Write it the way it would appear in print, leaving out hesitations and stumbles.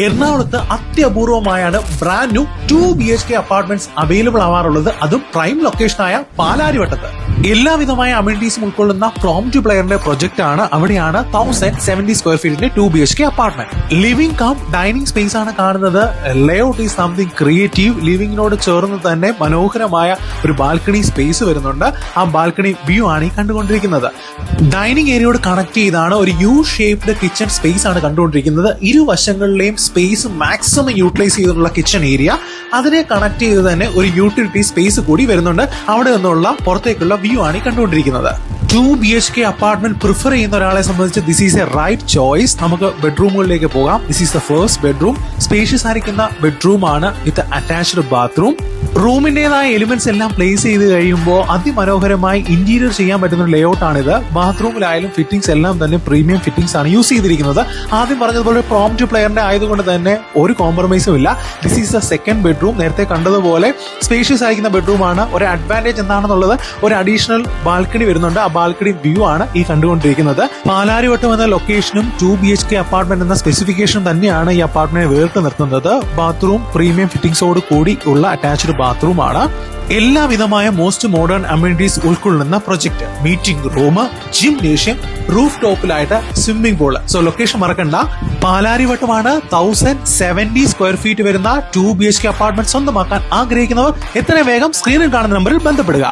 എറണാകുളത്ത് അത്യപൂർവമായാണ് brand new 2 BHK apartments available ആവാറുള്ളത്. അതും പ്രൈം ലൊക്കേഷനായ പാലാരിവട്ടത്ത്. എല്ലാവിധമായ അമ്യൂണിറ്റീസും ഉൾക്കൊള്ളുന്ന ഫ്രോം ടു പ്ലെയറിന്റെ പ്രൊജക്ട് ആണ്. അവിടെയാണ് 1070 സ്ക്വയർ ഫീറ്റിന്റെ 2 BHK apartment. Living cum dining space ആണ് കാണുന്നത്. Layout is something creative. ലിവിംഗിനോട് ചേർന്ന് തന്നെ മനോഹരമായ ഒരു ബാൽക്കണി സ്പേസ് വരുന്നുണ്ട്. ആ ബാൽക്കണി വ്യൂ ആണ് ഈ കണ്ടുകൊണ്ടിരിക്കുന്നത്. ഡൈനിങ് ഏരിയയോട് കണക്ട് ചെയ്താണ് ഒരു യു ഷേപ്ഡ് കിച്ചൺ സ്പേസ് ആണ് കണ്ടുകൊണ്ടിരിക്കുന്നത്. ഇരുവശങ്ങളിലെയും സ്പേസ് മാക്സിമം യൂട്ടിലൈസ് ചെയ്തിട്ടുള്ള കിച്ചൺ ഏരിയ. അതിനെ കണക്ട് ചെയ്ത് തന്നെ ഒരു യൂട്ടിലിറ്റി സ്പേസ് കൂടി വരുന്നുണ്ട്. അവിടെ നിന്നുള്ള പുറത്തേക്കുള്ള വ്യൂ ആണ് ഈ കണ്ടുകൊണ്ടിരിക്കുന്നത്. 2 BHK അപ്പാർട്ട്മെന്റ് പ്രിഫർ ചെയ്യുന്ന ഒരാളെ സംബന്ധിച്ച് this is a right choice. നമുക്ക് ബെഡ്റൂമുകളിലേക്ക് പോകാം. This is the first bedroom. Spacious ആയിരിക്കുന്ന ബെഡ്റൂം ആണ് വിത്ത് അറ്റാച്ച്ഡ് ബാത്റൂം. റൂമിന്റേതായ എലിമെന്റ്സ് എല്ലാം പ്ലേസ് ചെയ്ത് കഴിയുമ്പോൾ അതിമനോഹരമായി ഇന്റീരിയർ ചെയ്യാൻ പറ്റുന്ന ഒരു ലേഔട്ട് ആണിത്. ബാത്റൂമിലായാലും ഫിറ്റിംഗ്സ് എല്ലാം തന്നെ പ്രീമിയം ഫിറ്റിംഗ്സ് ആണ് യൂസ് ചെയ്തിരിക്കുന്നത്. ആദ്യം പറഞ്ഞതുപോലെ പ്രോം ടു പ്ലെയറിന്റെ ആയതുകൊണ്ട് തന്നെ ഒരു കോംപ്രമൈസും ഇല്ല. This is the second bedroom. നേരത്തെ കണ്ടതുപോലെ സ്പേഷ്യസ് ആയിരിക്കുന്ന ബെഡ്റൂം ആണ്. ഒരു അഡ്വാൻറ്റേജ് എന്താണെന്നുള്ളത്, ഒരു അഡീഷണൽ ബാൽക്കണി വരുന്നുണ്ട്. ആ ബാൽക്കണി വ്യൂ ആണ് ഈ കണ്ടുകൊണ്ടിരിക്കുന്നത്. പാലാരിവട്ടം എന്ന ലൊക്കേഷനും 2 BHK അപ്പാർട്ട്മെന്റ് എന്ന സ്പെസിഫിക്കേഷനും തന്നെയാണ് ഈ അപ്പാർട്ട്മെന്റ് വേറിട്ട് നിർത്തുന്നത്. ബാത്റൂം പ്രീമിയം ഫിറ്റിംഗ്സോട് കൂടി ഉള്ള അറ്റാച്ച്ഡ് ബാത്റൂം ആണ്. എല്ലാവിധമായ മോസ്റ്റ് മോഡേൺ അമ്യൂണിറ്റീസ് ഉൾക്കൊള്ളുന്ന project. Meeting room, gymnasium, roof ടോപ്പിലായിട്ട് സ്വിമ്മിംഗ് പൂള്. സോ ലൊക്കേഷൻ മറക്കണ്ട, പാലാരിവട്ടമാണ്. 1070 സ്ക്വയർ ഫീറ്റ് വരുന്ന 2 BHK അപ്പാർട്ട്മെന്റ് സ്വന്തമാക്കാൻ ആഗ്രഹിക്കുന്നവർ എത്രയും വേഗം സ്ക്രീനിൽ കാണുന്ന നമ്പറിൽ ബന്ധപ്പെടുക.